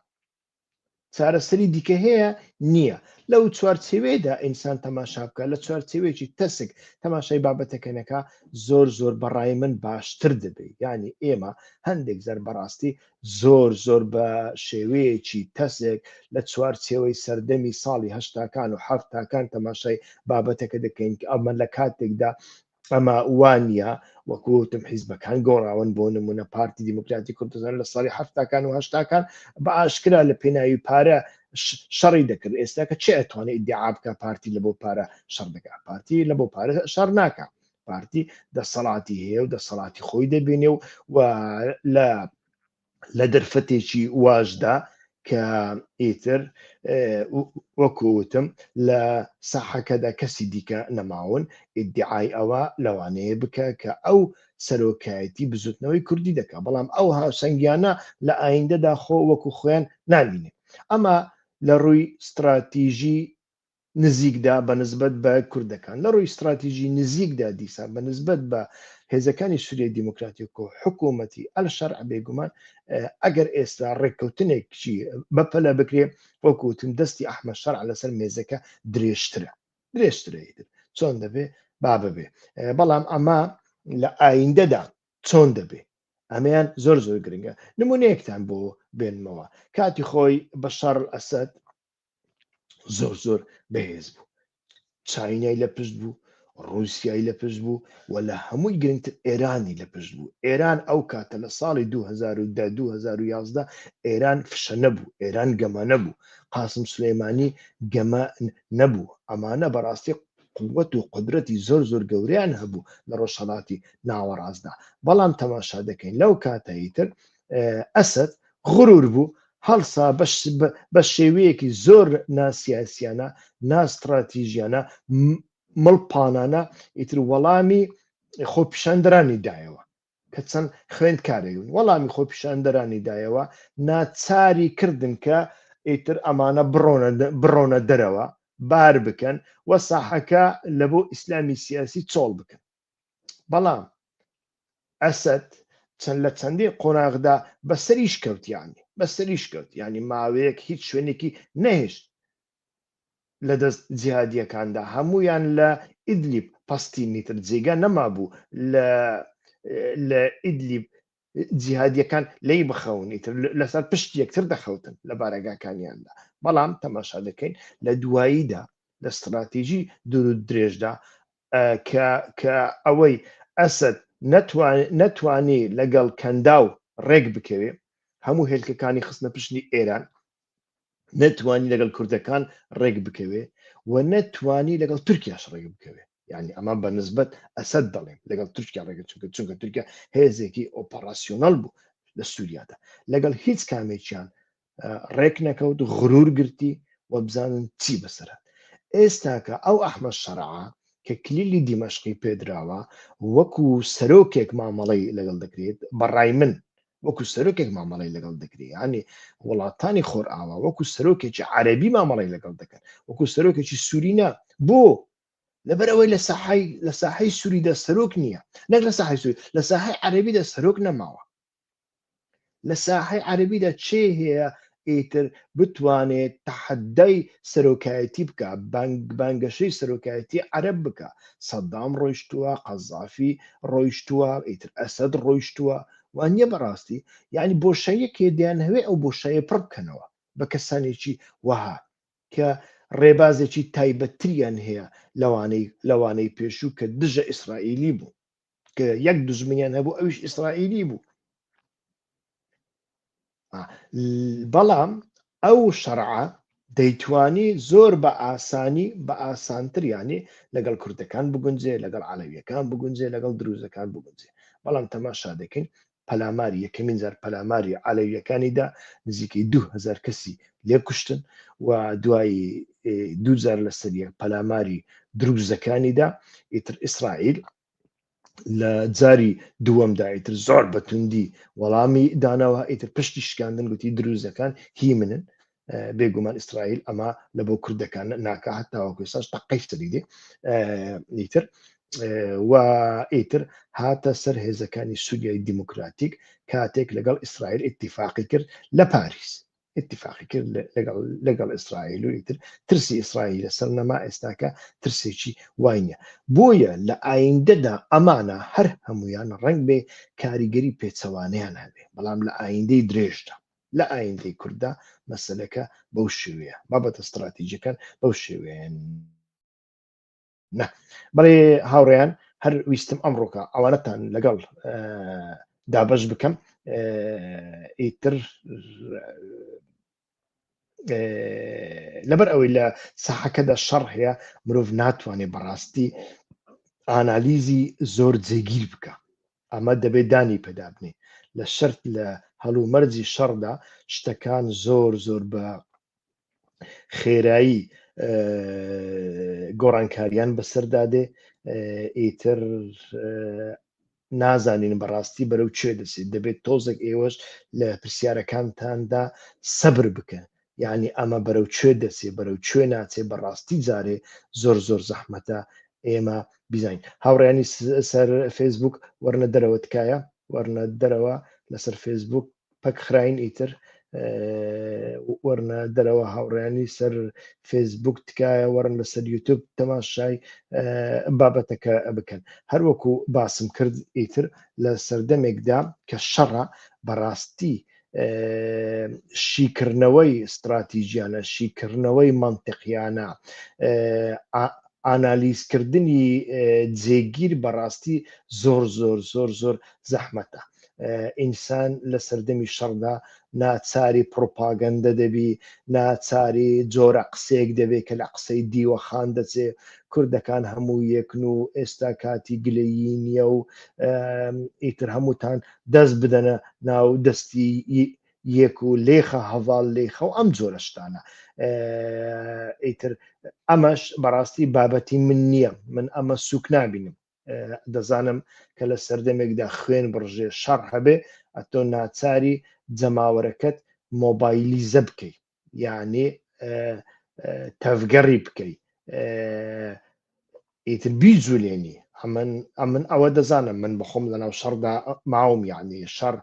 چارەسەری دیکە هەیە؟ نییە. لەو چوارچێوەیەدا ئینسان تەماشا بکە، لە چوارچێوەیەکی تەسک تەماشای بابەتەکەنەکە زۆر بەڕای من باشتر دەبێت. یعنی ئێمە هەندێک زەر بەڕاستی زۆر بە شێوەیەکی تەسێک لە چوارچێوەی سەردەمی ساڵی هەشتاکان و هەفتاکان تەماشای بابەتەکە دەکەین کە ئەمە لە کاتێکدا ئەمە وانە وەکوتم حیزبەکان گۆڕاون. بۆ نمونە پارتی دیموکراتی کوردستان لە ساڵی هەفتاکان و هەشتاکان بە ئاشکرا لە پێناوی پارە شەڕی دەکرد. ئێستا کە چێ ئەتوانێت ئیدعا بکە پارتی لە بۆ پارە شەڕ دەکات؟ پارتی لە بۆ پارە شەڕ ناکات. پارتی دەسەڵاتی هەیە و دەسەڵاتی خۆی دەبینێ و لە دەرفەتێکی واشدا کە ئیتر وەکوتم لە ساحەکەدا کەسی دیکە نەماون ئیدعای ئەوە لەوانەیە بکە کە ئەو سەرۆکایەتی بزوتنەوەی کوردی دەکات. بەڵام ئەو هاوسەنگیانە لە ئایندەدا خۆ وەکو خۆیان نامینێ. ئەمە لە ڕووی استراتیژی نزیکدا بەنسبەت بە کوردەکان. لە ڕووی استراتیژی نزیکدا دیسان بەنسبەت بە هێزەکانی سووریای دیموکراتیک و حکوومەتی ئەلشەرع بێگومان ئەگەر ئێستا ڕێککەوتنێکی بەپەلە بکرێ، وەکوتم دەستی ئەحمەد شەرع لەسەر مێزەکە درێژترە. چۆن دەبێ با ببێ. بەڵام ئەمە لە ئایندەدا چۆن دەبێ؟ ئەمەیان زۆر گرنگە. نمونەیەکتان بۆ بێنمەوە. کاتی خۆی بەشار ئەسەد زۆر بەهێز بوو. چاینای لە پشت بوو، رووسیای لە پشت بوو، و لە هەمووی گرنگتر ئێرانی لە پشت بوو. ئێران ئەو کاتە لە ساڵی 2010-2011 ئێران فشە نەبوو، ئێران گەمە نەبوو، قاسم سلێمانی گەمە نەبوو. ئەمانە بەڕاستی قووەت و قودرەتی زۆر گەوریان هەبوو لە ڕۆژهەڵاتی ناوەڕاستدا. بەڵام تەماشا دەکەین لەو کاتەیتر ئەسەد غرور بوو، هەڵسا بە شێوەیەکی زۆر ناسیاسیانە، ناستراتیژیانە مڵپانانە ئیتر وەڵامی خۆپیشاندەرانی دایەوە کە چەند خوێندکارێک وەڵامی خۆپیشاندەرانی دایەوە ناچاری کردن کە ئیتر ئەمانە بڕۆنە دەرەوە بار بکەن وە ساحەکە لە بۆ ئیسلامی سیاسی چۆڵ بکەن بەڵام ئەسد چەند لە چەندی قۆناغدا بەسەریش کەوتیانی بەسەریش کەوت ینی ماوەیەک هیچ شوێنێکی نەهێشت لە دەست جیهادیەکاندا هەمویان لە ئیدلیب پەستینی تر جێگا نەمابوو لە ئیدلیب جیهادیەکان لی بخەونی تر لەسەر پشت یەکتر دەخەوتن لە بارەگاکانیاندا بەڵام تەماشا دەکەین لە دواییدا لە استراتیژی دوور و درێژدا کە ئەوەی ئەسد نەتوانی لەگەڵ کەنداو ڕێک بکەوێ هەموو هێلکەکانی خستنە پشتنی ئێران نەتوانی لەگەڵ کوردەکان ڕێک بکەوێ و نەتوانی لەگەڵ تورکیاش ڕێک بکەوێ یعنی ئەمە بە نسبەت ئەسد دەڵێن لەگەڵ تورکیا ڕێگە چونکە تورکیا هێزێکی ئۆپەراسیۆنەڵ بوو لە سووریادا لەگەڵ هیچ کامێکیان ڕێک نەکەوت غرور گرتی و بزانن چی بەسەرات ئێستاکە ئەو ئەحمەد شەرعا کە کلیلی دیمەشقی پێدراوە وەکو سەرۆکێک مامەڵەی لەگەڵ دەکرێت بەڕای من وەکو سەرۆکێک مامەڵی لەگەڵ دەکرێت ینی وڵاتانی خۆرئاوا وەکو سەرۆکێکی عەرەبی مامەڵی لەگەڵ دەکەن وەکو سەرۆکێکی سوورینە بۆ لەبەرەوەی لە ساحەی سووریدا سەرۆک نییە نەک لە ساحەی سووری لە ساحەی عەرەبیدا سەرۆک نەماوە لە ساحەی عەرەبیدا چێ هەیە ئیتر بتوانێت تەحەدای سەرۆکایەتی بکە بانگەشەی سەرۆکایەتی عەرەب بکە سەدام ڕۆیشتووە قەزافی ڕۆیشتووە ئیتر ئەسەد ڕۆیشتووە وانە بەڕاستی یعنی بۆشاییەکێ دەیان هەوێ ئەو بۆشایە پڕ بکەنەوە بە کەسانێکی وەها کە ڕێبازێکی تایبەتریان هەیە لەوانەی پێشوو کە دژە ئیسرائیلی بوو کە یەک دژمنیان هەبوو ئەویش ئیسرائیلی بوو بەڵام ئەو شەرعە دەیتوانی زۆر بە ئاسانی بە ئاسانتریانی لەگەڵ کوردەکان بگونجێ لەگەڵ عەلەویەکان بگونجێ لەگەڵ دروزەکان بگونجێ بەڵام تەماشا دەکەین پەلاماری یەکەمین جار پەلاماری عەلەویەکانیدا نزیکەی 2000 کەسی لێ کوشتن و دوایی 2000 لەسەر پەلاماری دروزەکانیدا ئیتر ئیسرائیل لە جاری دووەمدا ئیتر زۆر بەتوندی وەڵامی داناوە ئیتر پشتی شکاندن گوتی دروزەکان هی منن بێگومان ئیسرائیل ئەمە لە بۆ کوردەکان ناکە هەتاوەکو ساش تەقەی سەریدێ ئیتر و ئیتر هاتە سەر هێزەکانی سووریای دیموکراتیک کاتێک لەگەڵ ئیسرائیل ئیتیفاقی کرد لە پاریس اتفاقی کرد لەگەڵ ئیسرائیل و ئیتر ترسی ئیسرائیل لەسەر نەما ئێستاکە ترسێکی وای بۆیە لە ئایندەدا ئەمانە هەر هەمویان ڕنگ بێ کاریگەری پێچەوانیان هەبێ بەڵام لە ئایندەی درێژدا لە ئایندەی کووردا مەسەلەکە بەو شێوەیە بابەتە استراتیژیەکان بەو شێوەیەن نه بەڵێ هاوڕێیان هەر ویستم ئەمڕۆکە ئەوانەتان لەگەڵ دابەش بکەم ئیتر لەبەر ئەوەی لە ساحەکەدا شەڕ هەیە مرۆڤ ناتوانێت بەڕاستی ئانالیزی زۆر جێگیر بکە ئەمە دەبێت دانی پێدابنێ لە شەرت لە هەڵومەرجی شەڕدا شتەکان زۆر زۆر بە خێرایی گۆڕانکاریان بەسەردادێ ئیتر نازانین بەڕاستی بەرەو کوێ دەچێت دەبێت تۆزێک ئێوەش لە پرسیارەکانتاندا سەبر بکەن یعنی ئەمە بەرەو کوێ دەچێت بەرەو کوێ ناچێت بەڕاستی جارێ زۆر زۆر زەحمەتە ئێمە بیزین هاوڕێیانی سەر فێسبوک وەرنە دەرەوە تکایە وەرنە دەرەوە لەسەر فێسبوک پەک خراین ئیتر وەرنە دەرەوە هاوڕێیانی سەر فێسبوک تکایە وەرن لەسەر یوتیوب تەماشای بابەتەکە بکەن هەروەکو باسم کرد ئیتر لە سەردەمێکدا کە شەڕە بەڕاستی شیکردنەوەی استراتیژیانە شیکردنەوەی منطقیانە ئانالیزکردنی جێگیر بەڕاستی زۆر زۆر زۆر زۆر زەحمەتە ئینسان لە سەردەمی شەڕدا ناچاری پڕۆپاگەندە دەبی ناچاری جۆرە قسێک دەبێت کە لە قسەی دیوەخان دەچێ کوردەکان هەموو یەکن و ئێستا کاتی گلەیی نییە و ئیتر هەمووتان دەست بدەنە ناو دەستی یەک و لێخە هەڤاڵ لێخە و ئەم جۆرە شتانە ئیتر ئەمەش بەڕاستی بابەتی من نییە، من ئەمە سوک نابینم. دەزانم کە لە سەردەمێکدا خوێن بڕژێ شەڕ هەبێ ئەتۆ ناچاری جەماوەرەکەت مۆبایلیزە بکەیت، یعنی تەفگەڕی بکەیت، ئیتر بیجوولێنی. ئەمن ئەوە دەزانم، من بخۆم لەناو شەڕدا ماوم، یعنی شەڕ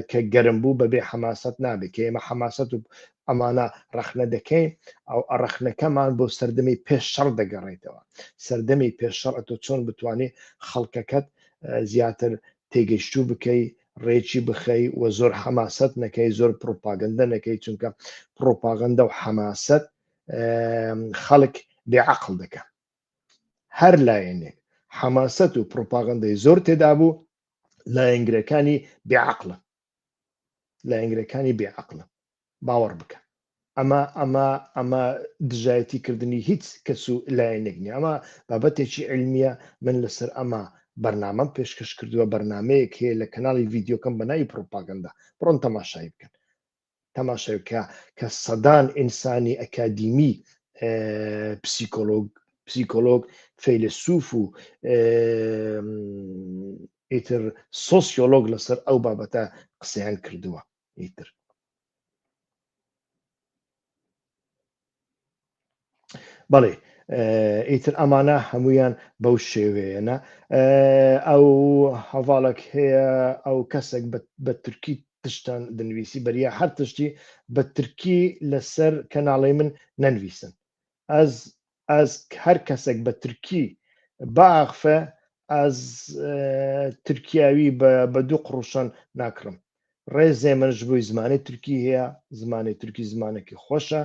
کە گەرم بوو بەبێ حەماسەت نابێت، کە ئێمە حەماسەت و ئەمانە ڕەخنە دەکەین، ئەو ڕەخنەکەمان بۆ سەردەمی پێش شەڕ دەگەڕێتەوە. سەردەمی پێش شەڕ تۆ چۆن بتوانێت خەڵکەکەت زیاتر تێگەیشتوو بکەی، ڕێکی بخەی و زۆر حەماسەت نەکەی، زۆر پرۆپاگەندە نەکەی، چونکە پرۆپاگەندە و حەماسەت خەڵک بێعەقڵ دەکەن. هەر لایەنێک حەماسەت و پرۆپاگەندەی زۆر تێدا بوو، لایەنگرەکانی بێعەقڵن، لایەنگرەکانی بێعەقڵن، باوەڕ بکە. ئەمە دژایەتیکردنی هیچ کەس و لایەنێک نیە، ئەمە بابەتێکی علمیە. من لەسەر ئەمە بەرنامەم پێشکەش کردووە، بەرنامەیەک هەیە لە کەناڵی ڤیدیۆکەم بە ناوی پرۆپاگەندا، بڕۆن تەماشای بکەن، تەماشای بکە کە سەدان ئینسانی ئەکادیمی، پسیکۆلۆگ، فەیلسوف و ئیتر سۆسیۆلۆگ لەسەر ئەو بابەتە قسەیان کردووە. ئیتر بەڵێ ئیتر ئەمانە هەمویان بەو شێوەیەنە. ئەو هەواڵک هەیە، ئەو کەسێک بە تورکی تشتان دەنویسی، بەریا هەر تشتی بە تورکی لەسەر کەناڵی من نەنویسن. ئەز هەر کەسێک بە تورکی باخفە، ئەز تورکیاوی بە دوو قڕوشان ناکڕم. ڕێزێ منش بووی زمانی تورکی هەیە، زمانی تورکی زمانێکی خۆشە،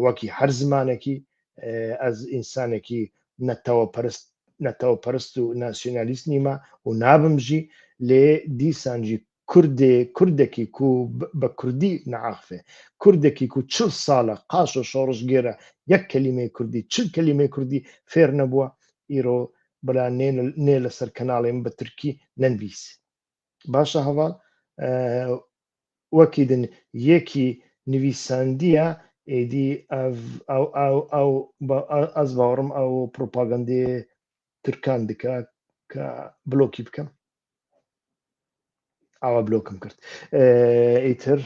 وەکی هەر زمانێکی. ئەز ئینسانێکی نەتەوەپەرست و ناسیۆنالیست نیمە و نابمژی لێ دیسانجی کوردێکی و بە کوردی نەعاخفێ، کوردێکی و 40 ساڵە قاش و شۆڕش گێرە یەک کەلیمەی کوردی 40 کەلیمەی کوردی فێر نەبووە، ئیرۆ بەلا نێ لەسەر کەناڵێم بە تورکی نەنویسی. باشە هەواڵ وەکی دن یەکی نویساندیە ئێدی ئەز باوەڕم ئەو پرۆپاگەندێ تورکان دکە کە بلۆکی بکەم، ئاوا بلۆکم کرد. ئیتر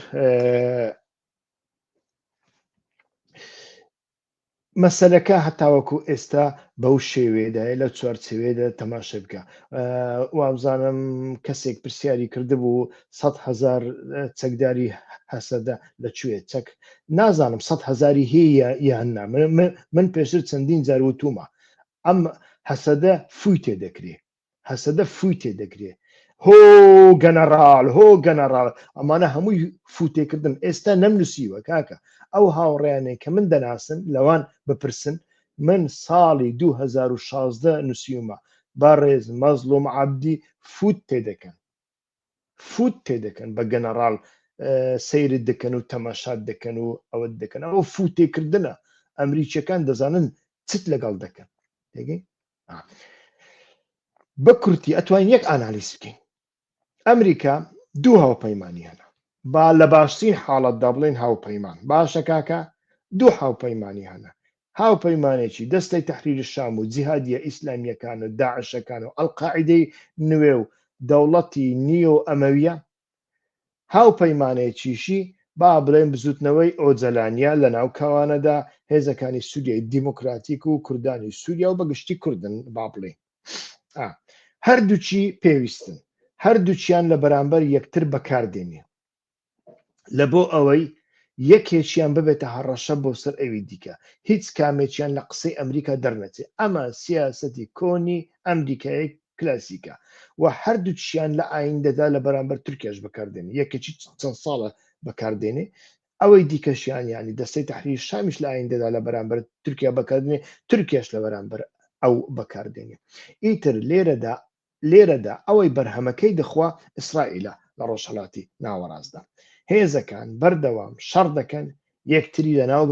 مەسەلەکە هەتاوەکو ئێستا بەو شێوەیەدایە، لە چوارچێوەیەدا تەماشا بکە. وابزانم کەسێک پرسیاری کردبوو 100,000 چەکداری هەسەدە لەکوێ چەک نازانم 100,000 هەیە یاننا. من پێشتر چەندین جار وتومە ئەم هەسەدە فووی تێدەکرێ، هەسەدە فووی تێدەکرێ. هۆ گەنەڕاڵ ئەمانە هەمووی فوتێکردن. ئێستا نەمنووسیوە کاکە، ئەو هاوڕێیانەی کە من دەناسن لەوان بپرسن، من ساڵی 2016 نووسیومە با ڕێز مەزلوم عەبدی فوت تێدەکەن بە گەنەڕاڵ سەیرت دەکەن و تەماشات دەکەن و ئەوە دەکەن. ئەوە فوتێکردنە. ئەمریکیەکان دەزانن چت لەگەڵ دەکەن. تێگەی بە کورتی ئەتوانین یەک ئانالیز بکەین. ئەمریکا دوو هاوپەیمانی هەنا، با لە باشترین حاڵەتدا بڵێن هاوپەیمان باشە کاکە، دوو هاوپەیمانی هەنا. هاوپەیمانێکی دەستەی تەحریری شام و جیهادیە ئیسلامیەکان و داعشەکان و ئەڵقاعیدەی نوێ و دەوڵەتی نیۆ ئەمەویە. هاوپەیمانێکیشی با بڵێن بزوتنەوەی ئۆجەلانیا لە ناو کەوانەدا هێزەکانی سووریای دیموکراتیک و کوردانی سووریا و بەگشتی کوردن با بڵێ. هەردووچی پێویستن، هەردووچیان لە بەرامبەر یەکتر بەکاردێنێ لە بۆ ئەوەی یەکێکیان ببێتە هەڕەشە بۆ سەر ئەوی دیکە، هیچ کامێکیان لە قسەی ئەمریکا دەرنەچێ. ئەمە سیاسەتی کۆنی ئەمریکای کلاسیکە و هەردووچیان لە ئایندەدا لە بەرامبەر تورکیاش بەکاردێنێ. یەکێکی چەند ساڵە بەکاردێنێ، ئەوەی دیکەشیان ینی دەستەی تەحریری شامیش لە ئایندەدا لە بەرامبەر تورکیا بەکاردێنێ، تورکیاش لە بەرامبەر ئەو بەکاردێنێ. ئیتر لێرەدا ئەوەی بەرهەمەکەی دەخوا ئیسرائیلە لە ڕۆژهەڵاتی ناوەڕاستدا. هێزەکان بەردەوام شەڕ دەکەن، یەکتری لەناو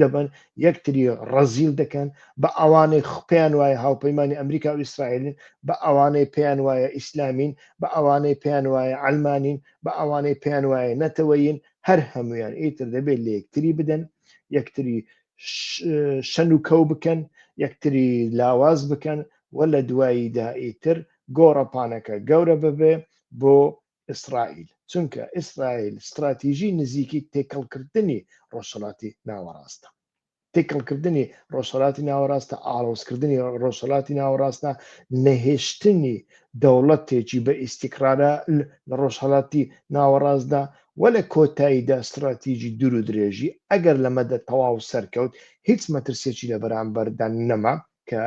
دەبن یەکتری ڕەزیل دەکەن بە ئەوانەی پێیان وایە هاوپەیمانی ئەمریکا و ئیسرائیلن بە ئەوانەی پێیان وایە ئیسلامین بە ئەوانەی پێیان وایە ئەلمانین بە ئەوانەی پێیان وایە نەتەوەین هەر هەمویان ئیتر دەبێت لە یەکتری بدەن یەکتری شەن و کەو بکەن یەکتری لاواز بکەن و لە دواییدا ئیتر گۆڕەپانەکە گەورە ببێ بۆ ئیسرائیل چونکە ئیسرائیل استراتیژی نزیکی تێکەڵکردنی ڕۆژهەڵاتی ناوەڕاستە تێکەڵکردنی ڕۆژهەڵاتی ناوەڕاستە ئاڵۆزکردنی ڕۆژهەڵاتی ناوەڕاستە نەهێشتنی دەوڵەتێکی بە ئیسیقرارە لە ڕۆژهەڵاتی ناوەڕاستدا و لە کۆتاییدا استراتیژی دوور و درێژی ئەگەر لەمەدە تەواو سەرکەوت هیچ مەترسێکی لە بەرامبەردا نەما کە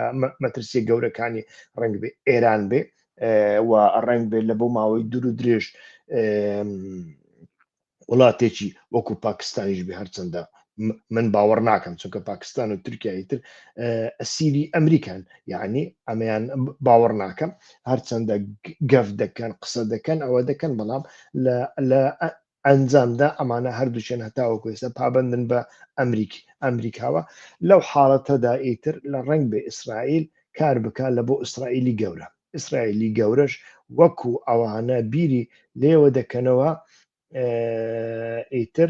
مەترسیە گەورەکانی ڕەنگ بێ ئێران بێ و ڕنگ بێت لە بۆ ماوەی دوور و درێژ وڵاتێکی وەکو پاکستانیش بێ هەرچەندە من باوەڕ ناکەم چونکە پاکستان و تورکیای تر ئەسیری ئەمریکان یعنی ئەمەیان باوەڕ ناکەم هەرچەندە گەف دەکەن قسە دەکەن ئەوە دەکەن بەڵام لە ئەنجامدا ئەمانە هەردووچێن هەتاوەکو ئێستا پابندن بە ئەمریکاوە لەو حاڵەتەدا ئیتر لە ڕنگ بێ ئیسرائیل کار بکات لە بۆ ئیسرائیلی گەورە ئیسرائیلی گەورەش وەکو ئەوانە بیری لێوە دەکەنەوە ئیتر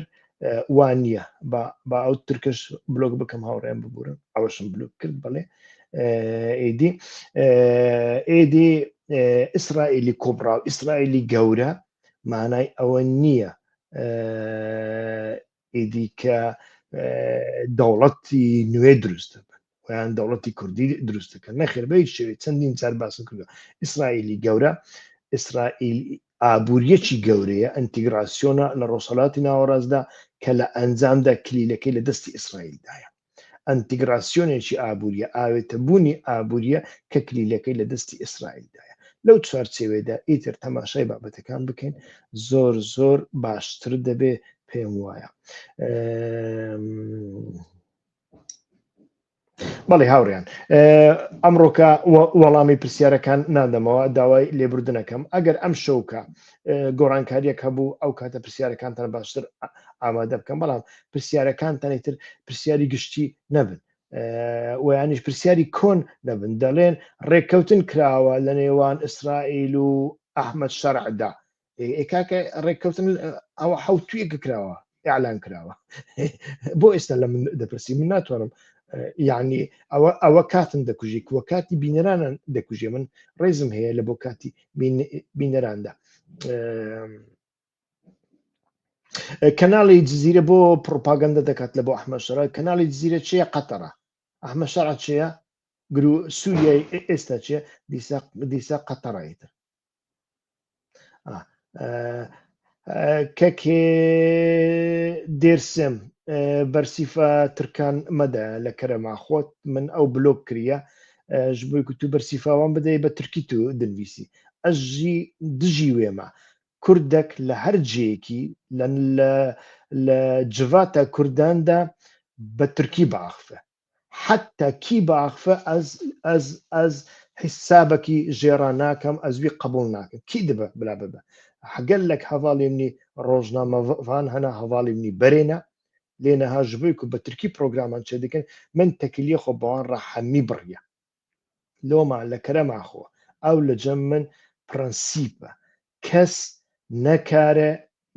وانە بە ئەو ترکش بلۆک بکەم هاوڕێم ببورم ئەوەشم بلوک کرد بڵێ ئێدی ئیسرائیلی کۆبرا و ئیسرائیلی گەورە مانای ئەوە نییە ئیدی کە دەوڵەتی نوێ دروستە یان دەوڵەتی کوردی دروستەکە نەخێر بە هیچ شێوێ چەندین جار باسم کردو ئیسرائیلی گەورە ئیسرائیل ئابوووریەکی گەورەیە ئەنتیگراسیۆنە لە ڕۆژهەڵاتی ناوەڕاستدا کە لە ئەنجامدا کلیلەکەی لە دەستی ئیسرائیلدایە ئەنتیگراسیۆنێکی ئابوووریە ئاوێتەبوونی ئابوووریە کە کلیلەکەی لە دەستی ئیسرائیلدایە لەو چوارچێوێدا ئیتر تەماشای بابەتەکان بکەین زۆر زۆر باشتر دەبێ پێم وایە بەڵێ هاوڕیان ئەمڕۆکە وەڵامی پرسیارەکان نادەمەوە داوای لێبوردنەکەم ئەگەر ئەم شەوکە گۆڕانکاریەک هەبوو ئەو کاتە پرسیارەکانتان باشتر ئامادە بکەم بەڵام پرسیارەکانتانیتر پرسیاری گشتی نەبن ویانیش پرسیاری کۆن نەبن دەڵێن ڕێککەوتن کراوە لە نێوان ئیسرائیل و ئەحمەد شەرعدا کاکە ڕێککەوتن ئەوە حوتویەکە کراوە ئیعلان کراوە بۆ ئێستا لە من دەپرسی من ناتوانم یعنی ئەوە کاتم دەکوژی وە کاتی بینەرانان دەکوژێ من ڕێزم هەیە لە بۆ کاتی بینەراندا کەناڵی جزیرە بۆ پرۆپاگەندە دەکات لە بۆ ئەحمەد شەرع کەناڵی جزیرە چیە قەتەرە ئەحمەد شەرع چیە سووریای ئێستا چیە دیسا قەتەڕایتر کەکێ دێرسم بەرسیفە ترکان مەدە لە کەرەما خۆت من ئەو بلۆک کریە ji bo ku tu bersîfawan bidê bi Tirkî tu dinivîsî ez jî dijî wême Kurdek li her ciyekî li civata Kurdan de bi Tirkî biaxife heta kî biaxife ez hesabekî jêra nakim ez wî qebûl nakim kî dibe bila bibe gelek hevalê minî rojnamevan hene hevalê minî berê ne lêneha ji bo ku bi Tirkî programan çê dikin min tekiliyê xwe bi wan re hemî biriye لۆما لە کەرەما خۆ ئەو لە جەم من پرەنسیپە کەس نەکارێ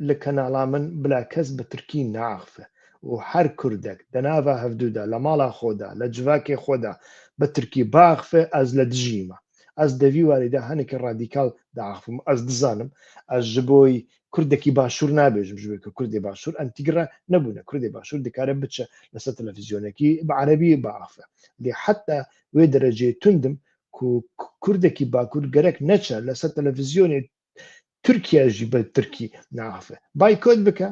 لە کەناڵا من بلا کەس بە تورکی ناخفە و هەر کوردێک دەناڤە هەفتوودا لە ماڵا خۆدا لە جواکێ خۆدا بە تورکی باخفە ئەس لە دژیمە ئەس دەوی واریدا هەنێکی ڕادیکال داخفم ئەس دزانم ئەس ji بۆی کوردێکی باشوور نابێژم ji کە کوردی باشوور ئەنتیگرا نەبوونە کوردی باشوور دەکارە بچە لەسەر تەلەڤیزیۆنێکی بە عەرەبی باخفە لێ حتا وێ دەرەجێ توندم کوردێکی باکوور گەرەک نەچە لەسەر تەلەڤیزیۆنێ تورکیاژی بە تورکی ناخفە بایکۆت بکە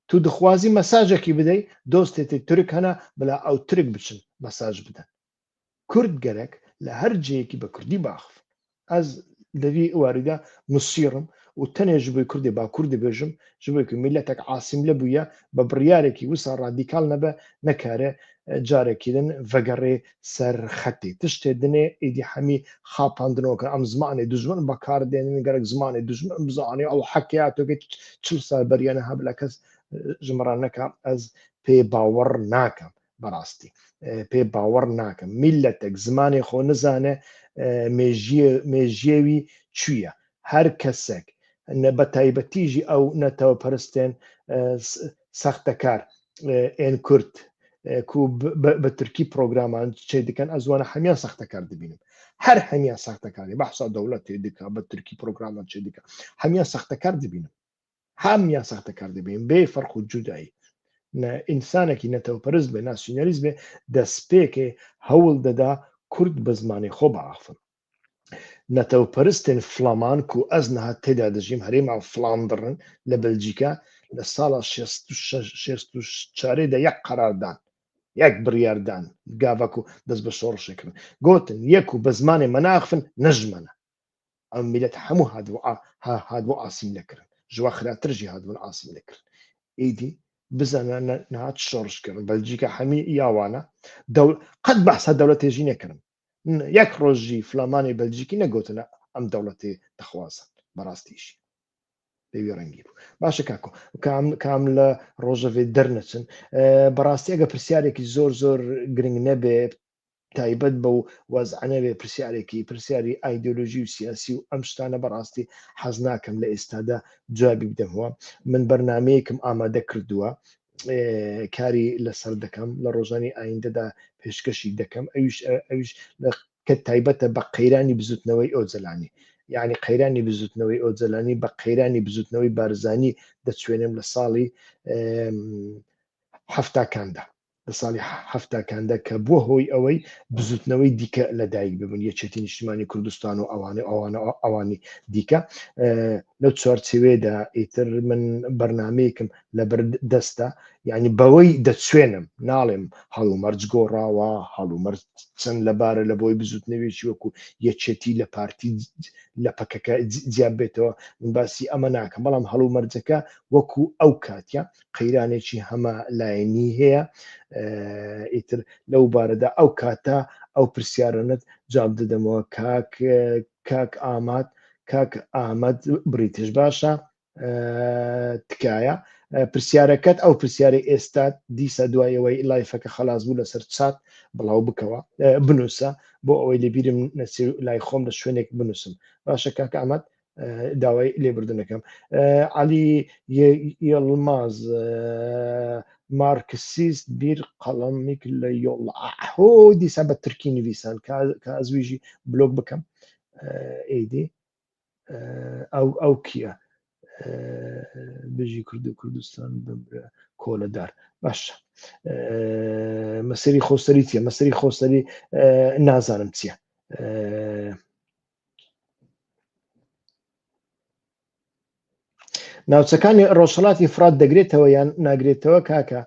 تو دخوازی مەساژێکی بدەی دۆستێتی تورک هەنا بلا ئەو تورک بچن مەساژ بدەن کورد گەرەک لە هەر جەیەکی بە کوردی باخف ئەس دەوی واریدا مسیرم و تەنێ ji بۆی کوردی باکوور دەبێژم ji بۆی میلەتێک عاسیم لە بووە بە بڕیارێکی وسا ڕادیکال نەبە نەکارێ جارێکیدن vەگەڕێ سەر خەتی تشتێ دنێ ئیدی هەمی خاپاندنەوەکە ئەم زمانی دوژمن بەکاردێنن گەرەک زمانی دوژمن بزانێ ئەو حەکەیاتۆکە 40 سال بەریانە هەبلا کەس ژمڕانەکە ئەس پێ باوەڕ ناکەم بەڕاستی پێ باوەڕ ناکەم میلەتێک زمانی خۆ نزانێ مێژیێوی چویە هەر کەسێک بە تایبەتیژی ئەو نەتەوە پەرستێن سەختەکار ئێن کورد کو بە تورکی پرۆگرامان چێ دەکەن ئەزوانە هەمیان سەختەکار دەبینم هەر هەمیان سەختەکاری بەحسا دەوڵەت تێ دکا بە تورکی پرۆگرامان چێ دکە هەمیان سەختەکار دەبینم هەمیان سەختەکار دەبین بێ فەرق و جودایی ئینسانێکی نەتەوەپەرست بێ ناسیۆنالیست بێ دەستپێکێ هەوڵ دەدا کورد بە زمانی خۆ بەعافن نەتەوەپەرستێن فڵامان و ئەس نەهات تێدا دەژیم هەرێما فڵاندڕن لە بەلجیکا لە ساڵە 64دا یەک قەراردان یەک بڕیاردان گاڤک و دەست بە شۆڕشێکردن گوتن یەک و بە زمانێ مەناخفن نەژمەنە ئەم میلەت هەموو هاتبوو ئاسیم لەکردن ژوا خراترژی هاتبوون ئاسیم لەکردن ئیدی بزانە نهات شۆڕشکردن بەلجیکا هەمی یاوانە قەت بەحسا دەوڵەتێژی نەکردن یەک ڕۆژی فلامانی بەلجیکی نەگوتنە ئەم دەوڵەتێ دەخوازن بەڕاستیشی پێوی ڕەنگی بوو باشە کاکۆ کام لە ڕۆژەوێ دەرنەچن بەڕاستی ئەگە پرسیارێکی زۆر زۆر گرنگ نەبێ تایبەت بە و وەزعەنەوێ پرسیاری ئایدۆلۆژی و سیاسی و ئەم شتانە بەڕاستی حەز ناکەم لە ئێستادا جوابی بدەمەوە من بەرنامەیەکم ئامادە کردووە کاری لەسەر دەکەم لە ڕۆژانی ئایندەدا پێشکەشی دەکەم ئەویش کە تایبەتە بە قەیرانی بزوتنەوەی ئۆجلانی یعنی قەیرانی بزوتنەوەی ئۆجلانی بە قەیرانی بزوتنەوەی بارزانی دەچوێنم لە ساڵی هەفتاکاندا لە ساڵی هەفتاکاندا کە بووە هۆی ئەوەی بزوتنەوەی دیکە لەدایک ببن یەکێتی نیشتیمانی کوردستان و ئەوانی دیکە لەو چوارچێوێدا ئیتر من بەرنامەیەکم لەبەر دەستە یعنی بەوەی دەچوێنم ناڵێم هەڵومەرج گۆڕاوە هەڵومەرج چەند لەبارە لە بۆی بزوتنەوێکی وەکو یەکێتی لە پارتی لە پەکەکە جیاب بێتەوە من باسی ئەمە ناکەم بەڵام هەڵومەرجەکە وەکو ئەو کاتیا قەیرانێکی هەمە لایەنی هەیە ئیتر لەو بارەدا ئەو کاتە ئەو پرسیارەنت جواب دەدەمەوە کاک ئامەد بریتش باشە تکایە پرسیارەکەت ئەو پرسیاری ئێستا دیسە دوایەوەی لایفەکە خلاص بوو لەسەر چات بڵاو بکەوە بنووسە بۆ ئەوەی لێبیرم نەچێت لای خۆم لە شوێنێک بنووسم باشە کاک ئامەد داوای لێبوردنەکەم علی یڵماز مارکسیست بیر قەڵەمێک لە یۆڵ هۆ دیسا بە تورکی نویسان کە ئەزویژی بلۆگ بکەم ئەیدی ئەو کیە بژی کورد و کوردستان بمرە کۆلەدار باشە مەسەری خۆسەری چیە مەسەری خۆسەری نازانم چییە ناوچەکانی ڕۆژهەڵاتی فرات دەگرێتەوە یان ناگرێتەوە کاکە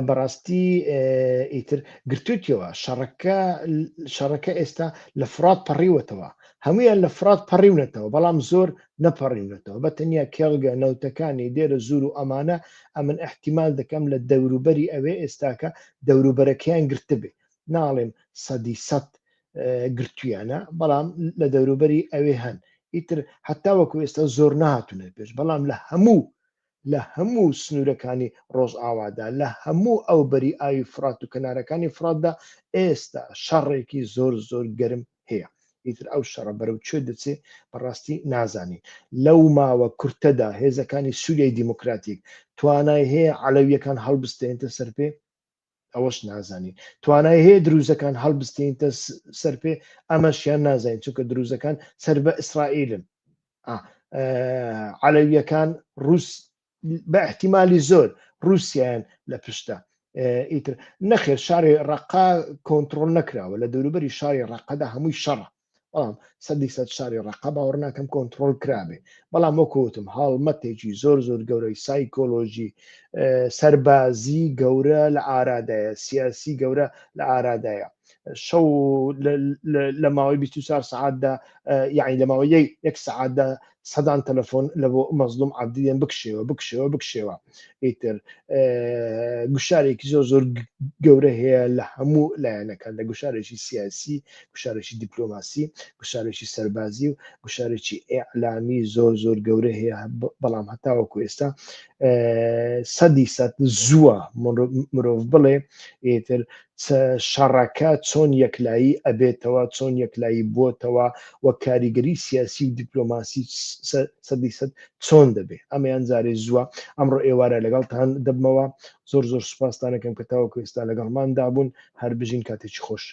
بەڕاستی ئیتر گرتووتەوە شەڕەکە ئێستا لە فرات پەڕیوەتەوە هەمویان لە فرات پەڕیونەتەوە بەڵام زۆر نەپەڕیونەتەوە بەتەنیا کێڵگە نەوتەکانی دێرە زور و ئەمانە ئەمن احتیمال دەکەم لە دەوروبەری ئەوێ ئێستاکە دەوروبەرەکەیان گرتە بێ ناڵێم 100% گرتویانە بەڵام لە دەوروبەری ئەوێ هەن ئیتر هەتا وەکو ئێستا زۆر نهاتونە پێش بەڵام لە هەموو سنوورەکانی ڕۆژ ئاوادا لە هەموو ئەو بەری ئاوی فرات و کەنارەکانی فراتدا ئێستا شەڕێکی زۆر زۆر گەرم هەیە ئیتر ئەو شەڕە بەرەو کوێ دەچێت بەڕاستی نازانی لەو ماوە کورتەدا هێزەکانی سووریای دیموکراتیک توانای هەیە عەلەویەکان هەڵبستێنێتە سەر پێ ئەوەش نازانی توانای هەیە دروزەکان هەڵبستێنێتە سەر پێ ئەمەشیان نازانین چونکە دروزەکان سەر بە ئیسرائیلن عەلەویەکان ڕووس بە احتیمالی زۆر رووسیایان لە پشتە ئیتر نەخێر شاری ڕەقا کۆنتڕۆل نەکراوە لە دەوروبەری شاری ڕەقەدا هەمووی شەڕە بەڵام 100% شاری ڕەقا باوەڕ ناکەم کۆنتڕۆل کرابێ بەڵام وەکوتم هاڵمەتێکی زۆر زۆر گەورەی سایکۆلۆژی سەربازی گەورە لە ئارادایە سیاسی گەورە لە ئارادایە شەو لە ماوەی 24 ساعتدا یعنی لە ماوەی 1 ساعتدا سەدان تەلەفۆن لە بۆ مەزلوم عەبدیان بکشێوە ئیتر گوشارێکی زۆر گەورە هەیە لە هەموو لایەنەکان لە گوشارێکی سیاسی، گوشارێکی دیپلۆماسی، گوشارێکی سەربازی و گوشارێکی ئیعلامی زۆر گەورە هەیە، بەڵام هەتاوەکو ئێستا 100% زووە مرۆڤ بڵێ ئیتر شەڕەکە چۆن یەکلایی ئەبێتەوە، چۆن یەکلایی بۆتەوە، وە کاریگەری سیاسی و دیپلۆماسی 100% چۆن دەبێ، ئەمەیان جارێ زووە. ئەمڕۆ ئێوارە لەگەڵتان دەبمەوە. زۆر سوپاسدان دەکەم کە تاوەکو ئێستا لەگەڵماندا بوون. هەر بژین، کاتێکی خۆش.